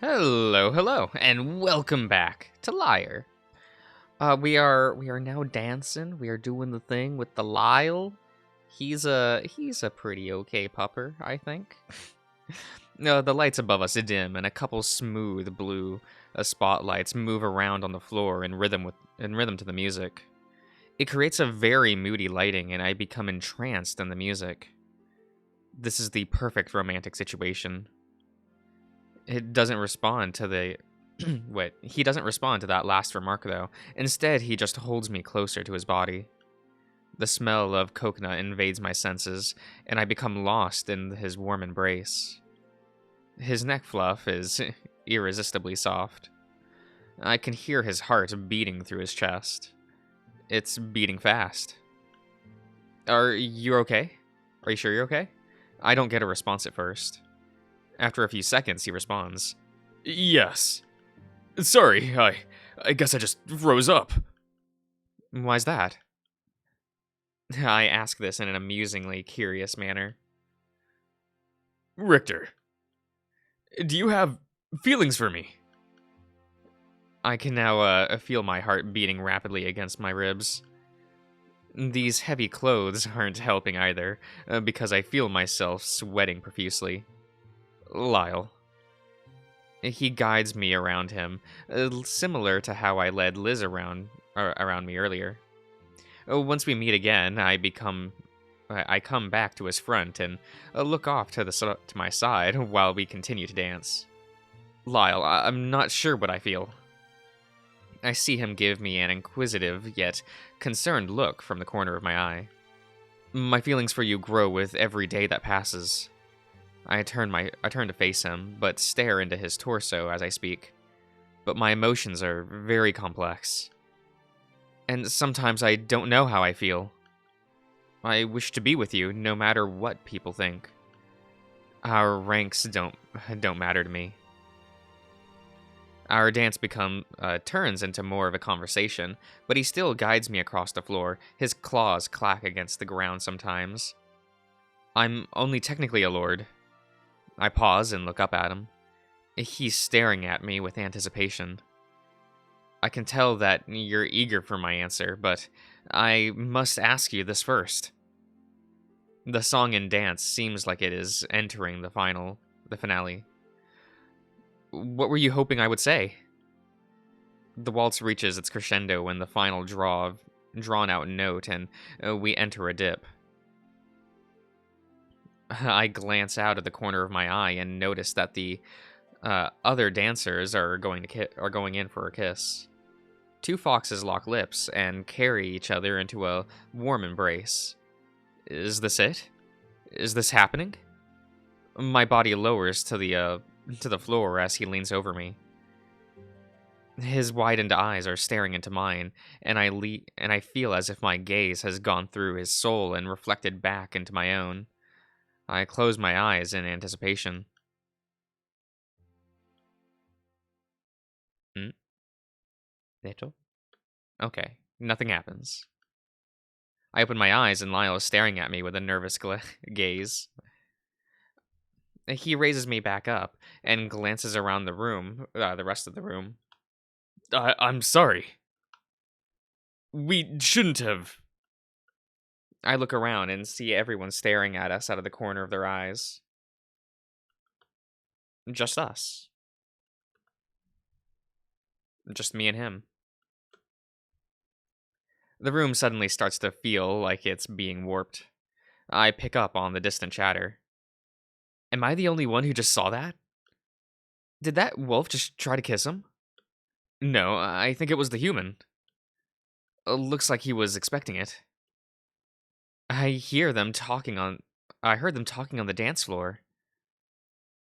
Hello, hello, and welcome back to Lyre. We are now dancing. We are doing the thing with the Lyle. He's a pretty okay pupper, I think. No, the lights above us dim, and a couple smooth blue spotlights move around on the floor in rhythm to the music. It creates a very moody lighting, and I become entranced in the music. This is the perfect romantic situation. It doesn't respond to the wait, he doesn't respond to that last remark though. Instead, he just holds me closer to his body. The smell of coconut invades my senses, and I become lost in his warm embrace. His neck fluff is irresistibly soft. I can hear his heart beating through his chest. It's beating fast. Are you okay? Are you sure you're okay? I don't get a response at first. After a few seconds, he responds. Yes. Sorry, I guess I just froze up. Why's that? I ask this in an amusingly curious manner. Richter, do you have feelings for me? I can now feel my heart beating rapidly against my ribs. These heavy clothes aren't helping either, because I feel myself sweating profusely. Lyle. He guides me around him, similar to how I led Liz around me earlier. Once we meet again, I come back to his front and look off to my side while we continue to dance. Lyle, I'm not sure what I feel. I see him give me an inquisitive yet concerned look from the corner of my eye. My feelings for you grow with every day that passes. I turn to face him, but stare into his torso as I speak. But my emotions are very complex. And sometimes I don't know how I feel. I wish to be with you, no matter what people think. Our ranks don't matter to me. Our dance turns into more of a conversation, but he still guides me across the floor. His claws clack against the ground sometimes. I'm only technically a lord. I pause and look up at him. He's staring at me with anticipation. I can tell that you're eager for my answer, but I must ask you this first. The song and dance seems like it is entering the finale. What were you hoping I would say? The waltz reaches its crescendo when the final drawn out note, and we enter a dip. I glance out at the corner of my eye and notice that the other dancers are going in for a kiss. Two foxes lock lips and carry each other into a warm embrace. Is this it? Is this happening? My body lowers to the floor as he leans over me. His widened eyes are staring into mine, and I feel as if my gaze has gone through his soul and reflected back into my own. I close my eyes in anticipation. Hmm? Little? Okay, nothing happens. I open my eyes and Lyle is staring at me with a nervous gaze. He raises me back up and glances around the rest of the room. I'm sorry. We shouldn't have. I look around and see everyone staring at us out of the corner of their eyes. Just us. Just me and him. The room suddenly starts to feel like it's being warped. I pick up on the distant chatter. Am I the only one who just saw that? Did that wolf just try to kiss him? No, I think it was the human. Looks like he was expecting it. I hear them talking on. I heard them talking on the dance floor.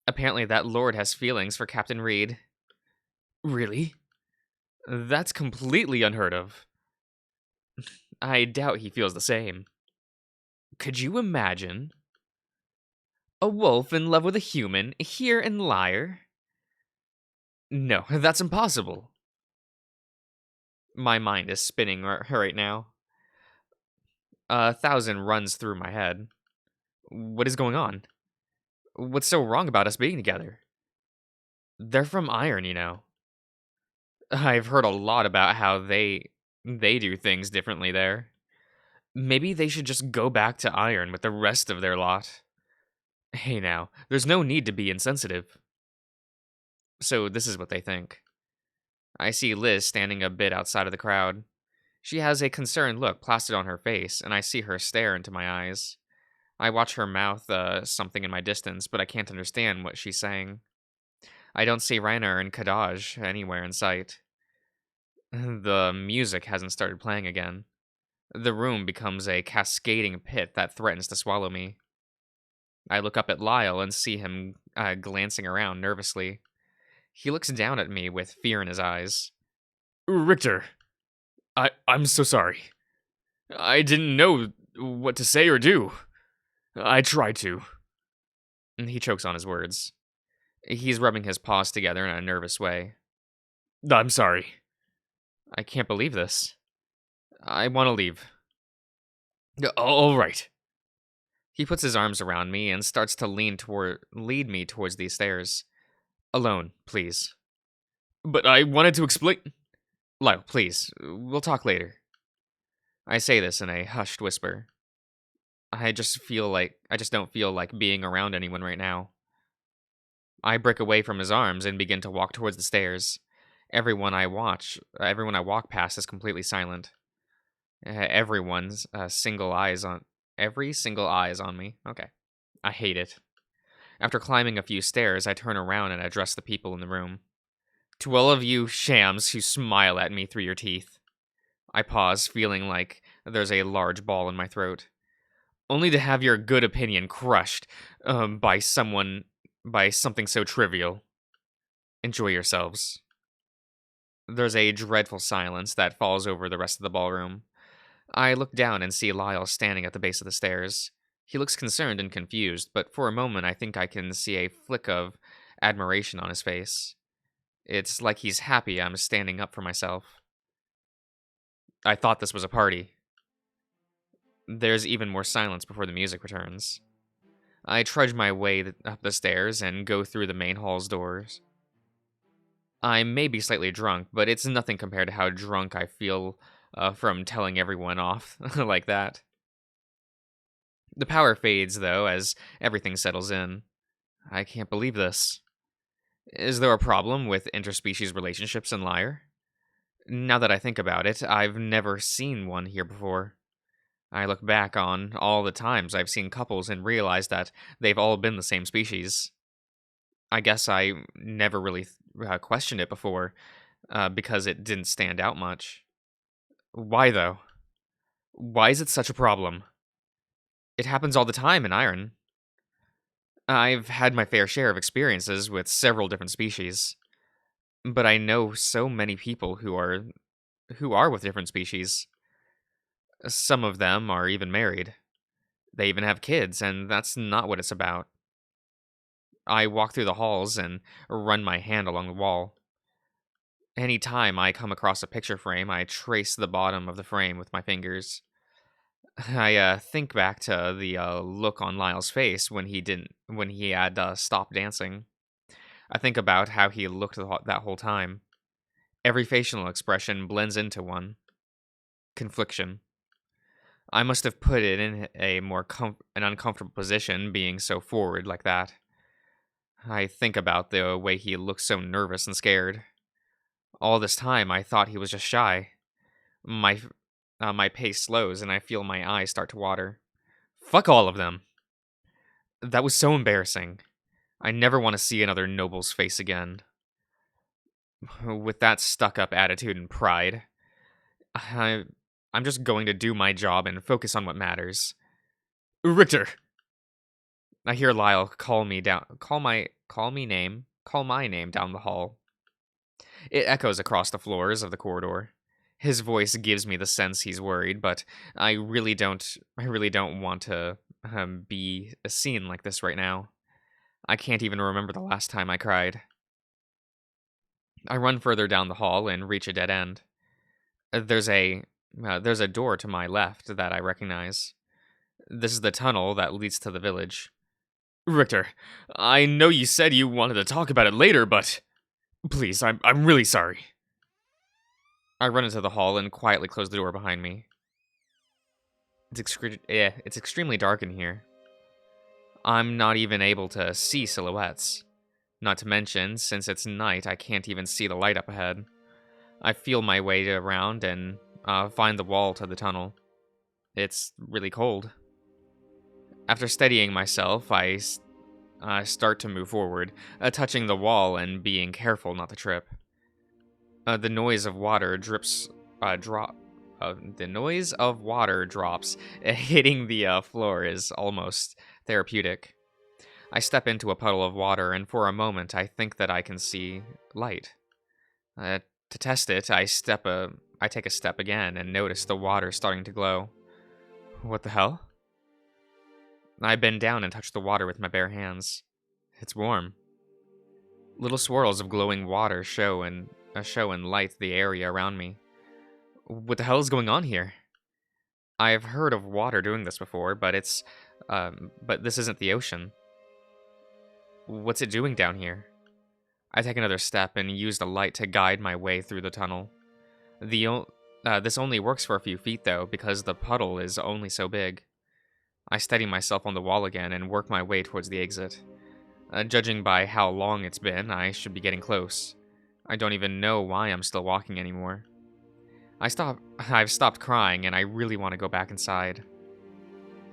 Apparently, that lord has feelings for Captain Reed. Really? That's completely unheard of. I doubt he feels the same. Could you imagine? A wolf in love with a human here in Lyre? No, that's impossible. My mind is spinning right now. A thousand runs through my head. What is going on? What's so wrong about us being together? They're from Iron, you know. I've heard a lot about how they do things differently there. Maybe they should just go back to Iron with the rest of their lot. Hey now, there's no need to be insensitive. So this is what they think. I see Liz standing a bit outside of the crowd. She has a concerned look plastered on her face, and I see her stare into my eyes. I watch her mouth something in my distance, but I can't understand what she's saying. I don't see Rainer and Kadaj anywhere in sight. The music hasn't started playing again. The room becomes a cascading pit that threatens to swallow me. I look up at Lyle and see him glancing around nervously. He looks down at me with fear in his eyes. Richter, I'm so sorry. I didn't know what to say or do. I tried to. He chokes on his words. He's rubbing his paws together in a nervous way. I'm sorry. I can't believe this. I want to leave. All right. He puts his arms around me and starts to lead me towards these stairs. Alone, please. But I wanted to explain. Lyle, please. We'll talk later. I say this in a hushed whisper. I just don't feel like being around anyone right now. I break away from his arms and begin to walk towards the stairs. Everyone I walk past is completely silent. Every single eye is on me. Okay. I hate it. After climbing a few stairs, I turn around and address the people in the room. To all of you shams who smile at me through your teeth. I pause, feeling like there's a large ball in my throat. Only to have your good opinion crushed by something so trivial. Enjoy yourselves. There's a dreadful silence that falls over the rest of the ballroom. I look down and see Lyle standing at the base of the stairs. He looks concerned and confused, but for a moment I think I can see a flick of admiration on his face. It's like he's happy I'm standing up for myself. I thought this was a party. There's even more silence before the music returns. I trudge my way up the stairs and go through the main hall's doors. I may be slightly drunk, but it's nothing compared to how drunk I feel from telling everyone off like that. The power fades, though, as everything settles in. I can't believe this. Is there a problem with interspecies relationships in Lyre? Now that I think about it, I've never seen one here before. I look back on all the times I've seen couples and realize that they've all been the same species. I guess I never really questioned it before, because it didn't stand out much. Why, though? Why is it such a problem? It happens all the time in Iron. I've had my fair share of experiences with several different species, but I know so many people who are with different species. Some of them are even married. They even have kids, and that's not what it's about. I walk through the halls and run my hand along the wall. Any time I come across a picture frame, I trace the bottom of the frame with my fingers. I think back to the look on Lyle's face when he had stopped dancing. I think about how he looked that whole time. Every facial expression blends into one. Confliction. I must have put it in an uncomfortable position, being so forward like that. I think about the way he looked so nervous and scared. All this time, I thought he was just shy. My pace slows, and I feel my eyes start to water. Fuck all of them. That was so embarrassing. I never want to see another noble's face again. With that stuck-up attitude and pride, I'm just going to do my job and focus on what matters. Richter! I hear Lyle call my name down the hall. It echoes across the floors of the corridor. His voice gives me the sense he's worried, but I really don't want to be a scene like this right now. I can't even remember the last time I cried. I run further down the hall and reach a dead end. There's a door to my left that I recognize. This is the tunnel that leads to the village. Richter, I know you said you wanted to talk about it later, but... Please, I'm really sorry. I run into the hall and quietly close the door behind me. It's extremely dark in here. I'm not even able to see silhouettes. Not to mention, since it's night, I can't even see the light up ahead. I feel my way around and find the wall to the tunnel. It's really cold. After steadying myself, I start to move forward, touching the wall and being careful not to trip. The noise of water drips, drop. The noise of water drops hitting the floor is almost therapeutic. I step into a puddle of water, and for a moment, I think that I can see light. To test it, I take a step again and notice the water starting to glow. What the hell? I bend down and touch the water with my bare hands. It's warm. Little swirls of glowing water show and light the area around me. What the hell is going on here? I've heard of water doing this before, but but this isn't the ocean. What's it doing down here? I take another step and use the light to guide my way through the tunnel. This only works for a few feet though, because the puddle is only so big. I steady myself on the wall again and work my way towards the exit. Judging by how long it's been, I should be getting close. I don't even know why I'm still walking anymore. I've stopped crying and I really want to go back inside.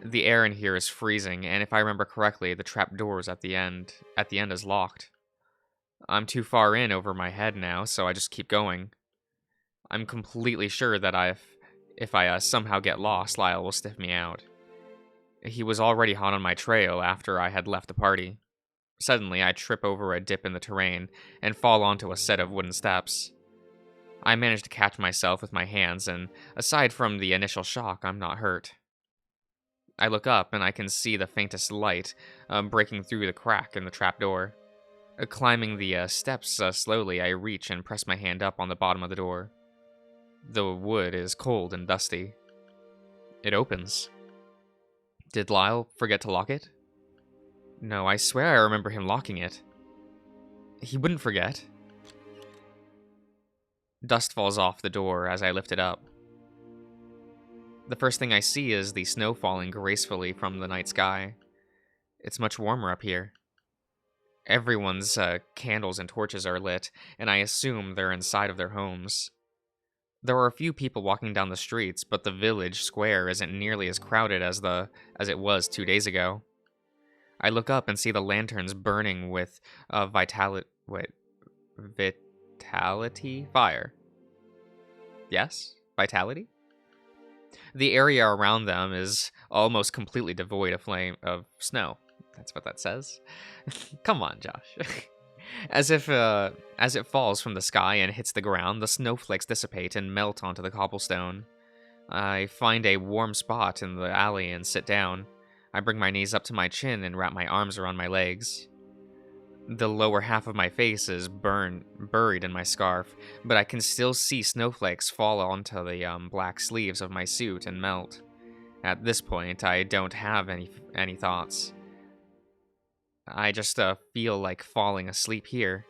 The air in here is freezing, and if I remember correctly, the trap doors at the end is locked. I'm too far in over my head now, so I just keep going. I'm completely sure that if I somehow get lost, Lyle will sniff me out. He was already hot on my trail after I had left the party. Suddenly, I trip over a dip in the terrain and fall onto a set of wooden steps. I manage to catch myself with my hands, and aside from the initial shock, I'm not hurt. I look up and I can see the faintest light breaking through the crack in the trapdoor. Climbing the steps slowly, I reach and press my hand up on the bottom of the door. The wood is cold and dusty. It opens. Did Lyle forget to lock it? No, I swear I remember him locking it. He wouldn't forget. Dust falls off the door as I lift it up. The first thing I see is the snow falling gracefully from the night sky. It's much warmer up here. Everyone's candles and torches are lit, and I assume they're inside of their homes. There are a few people walking down the streets, but the village square isn't nearly as crowded as it was 2 days ago. I look up and see the lanterns burning with vitality fire. Yes, vitality. The area around them is almost completely devoid of snow. That's what that says. Come on, Josh. As it falls from the sky and hits the ground, the snowflakes dissipate and melt onto the cobblestone. I find a warm spot in the alley and sit down. I bring my knees up to my chin and wrap my arms around my legs. The lower half of my face is buried in my scarf, but I can still see snowflakes fall onto the black sleeves of my suit and melt. At this point, I don't have any thoughts. I just feel like falling asleep here.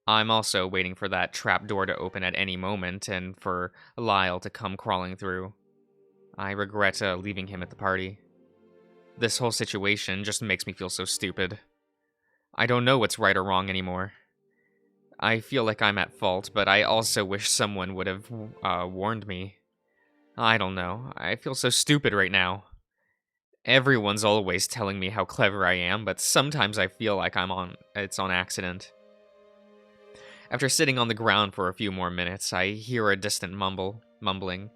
I'm also waiting for that trap door to open at any moment and for Lyle to come crawling through. I regret leaving him at the party. This whole situation just makes me feel so stupid. I don't know what's right or wrong anymore. I feel like I'm at fault, but I also wish someone would have warned me. I don't know. I feel so stupid right now. Everyone's always telling me how clever I am, but sometimes I feel like it's on accident. After sitting on the ground for a few more minutes, I hear a distant mumbling.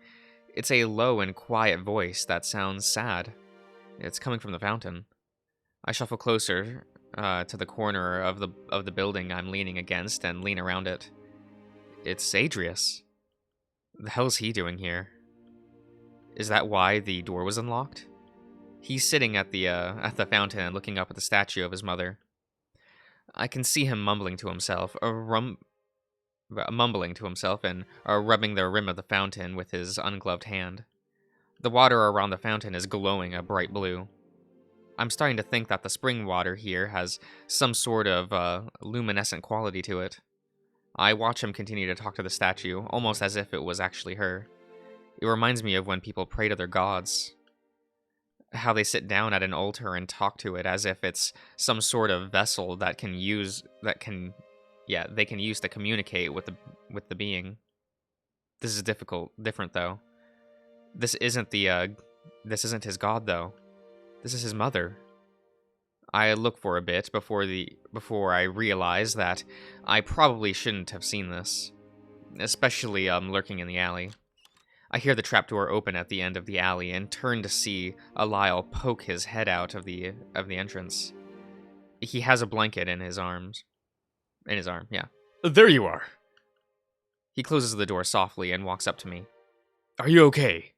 It's a low and quiet voice that sounds sad. It's coming from the fountain. I shuffle closer to the corner of the building I'm leaning against and lean around it. It's Adrius. The hell's he doing here? Is that why the door was unlocked? He's sitting at the fountain and looking up at the statue of his mother. I can see him mumbling to himself, and rubbing the rim of the fountain with his ungloved hand. The water around the fountain is glowing a bright blue. I'm starting to think that the spring water here has some sort of luminescent quality to it. I watch him continue to talk to the statue, almost as if it was actually her. It reminds me of when people pray to their gods. How they sit down at an altar and talk to it as if it's some sort of vessel that they can use to communicate with the being. This is different though. This isn't this isn't his god though. This is his mother. I look for a bit before I realize that I probably shouldn't have seen this, especially lurking in the alley. I hear the trapdoor open at the end of the alley and turn to see Lyre poke his head out of the entrance. He has a blanket in his arms. In his arm, yeah. There you are. He closes the door softly and walks up to me. Are you okay?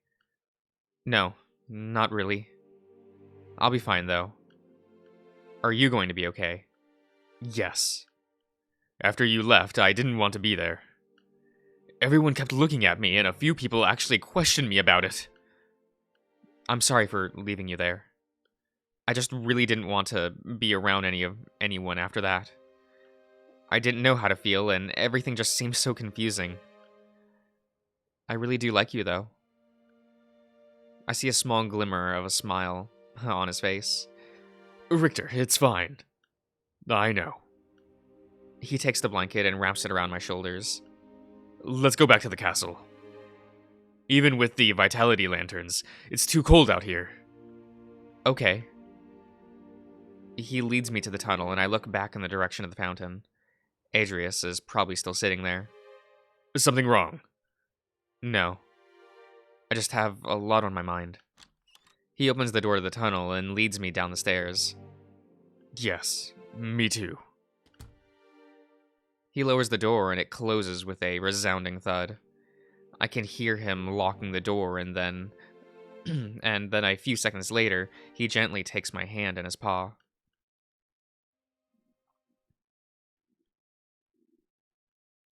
No, not really. I'll be fine, though. Are you going to be okay? Yes. After you left, I didn't want to be there. Everyone kept looking at me, and a few people actually questioned me about it. I'm sorry for leaving you there. I just really didn't want to be around anyone after that. I didn't know how to feel, and everything just seemed so confusing. I really do like you, though. I see a small glimmer of a smile on his face. Richter, it's fine. I know. He takes the blanket and wraps it around my shoulders. Let's go back to the castle. Even with the vitality lanterns, it's too cold out here. Okay. He leads me to the tunnel, and I look back in the direction of the fountain. Adrius is probably still sitting there. Is something wrong? No. I just have a lot on my mind. He opens the door to the tunnel and leads me down the stairs. Yes, me too. He lowers the door and it closes with a resounding thud. I can hear him locking the door and then a few seconds later, he gently takes my hand in his paw.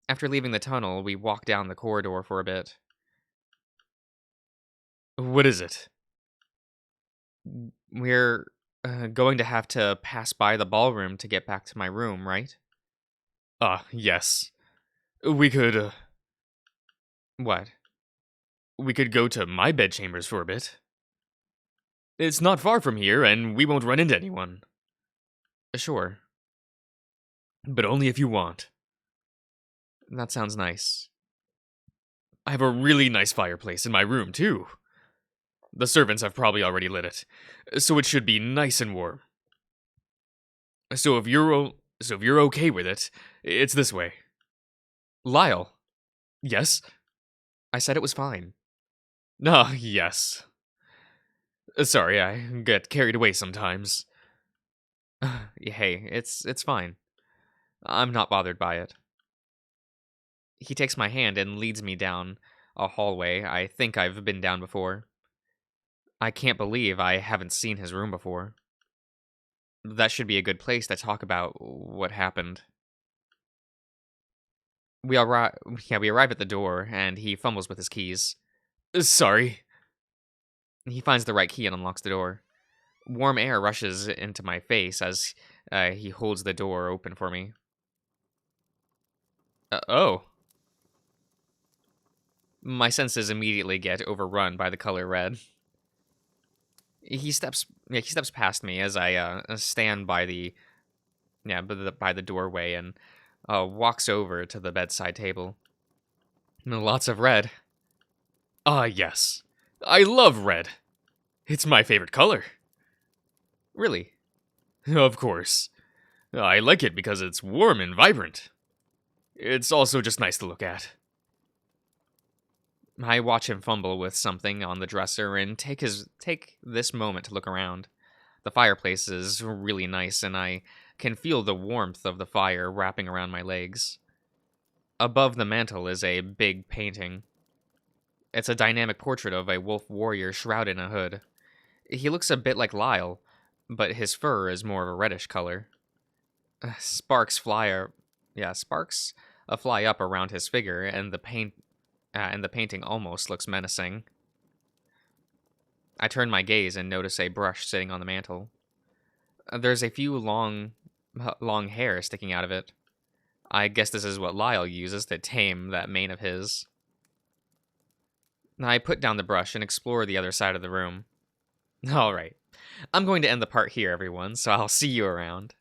After leaving the tunnel, we walk down the corridor for a bit. What is it? We're going to have to pass by the ballroom to get back to my room, right? Yes. We could, What? We could go to my bedchambers for a bit. It's not far from here, and we won't run into anyone. Sure. But only if you want. That sounds nice. I have a really nice fireplace in my room, too. The servants have probably already lit it, so it should be nice and warm. So if you're okay with it, it's this way. Lyle. Yes? I said it was fine. Yes. Sorry, I get carried away sometimes. Hey, it's fine. I'm not bothered by it. He takes my hand and leads me down a hallway I think I've been down before. I can't believe I haven't seen his room before. That should be a good place to talk about what happened. We arrive at the door, and he fumbles with his keys. Sorry. He finds the right key and unlocks the door. Warm air rushes into my face as he holds the door open for me. Oh. My senses immediately get overrun by the color red. He steps past me as I stand by the doorway and walks over to the bedside table. Lots of red. Yes. I love red. It's my favorite color. Really? Of course. I like it because it's warm and vibrant. It's also just nice to look at. I watch him fumble with something on the dresser and take this moment to look around. The fireplace is really nice, and I can feel the warmth of the fire wrapping around my legs. Above the mantel is a big painting. It's a dynamic portrait of a wolf warrior shrouded in a hood. He looks a bit like Lyle, but his fur is more of a reddish color. Sparks fly up around his figure, and the painting almost looks menacing. I turn my gaze and notice a brush sitting on the mantel. There's a few long hair sticking out of it. I guess this is what Lyre uses to tame that mane of his. I put down the brush and explore the other side of the room. Alright. I'm going to end the part here, everyone, so I'll see you around.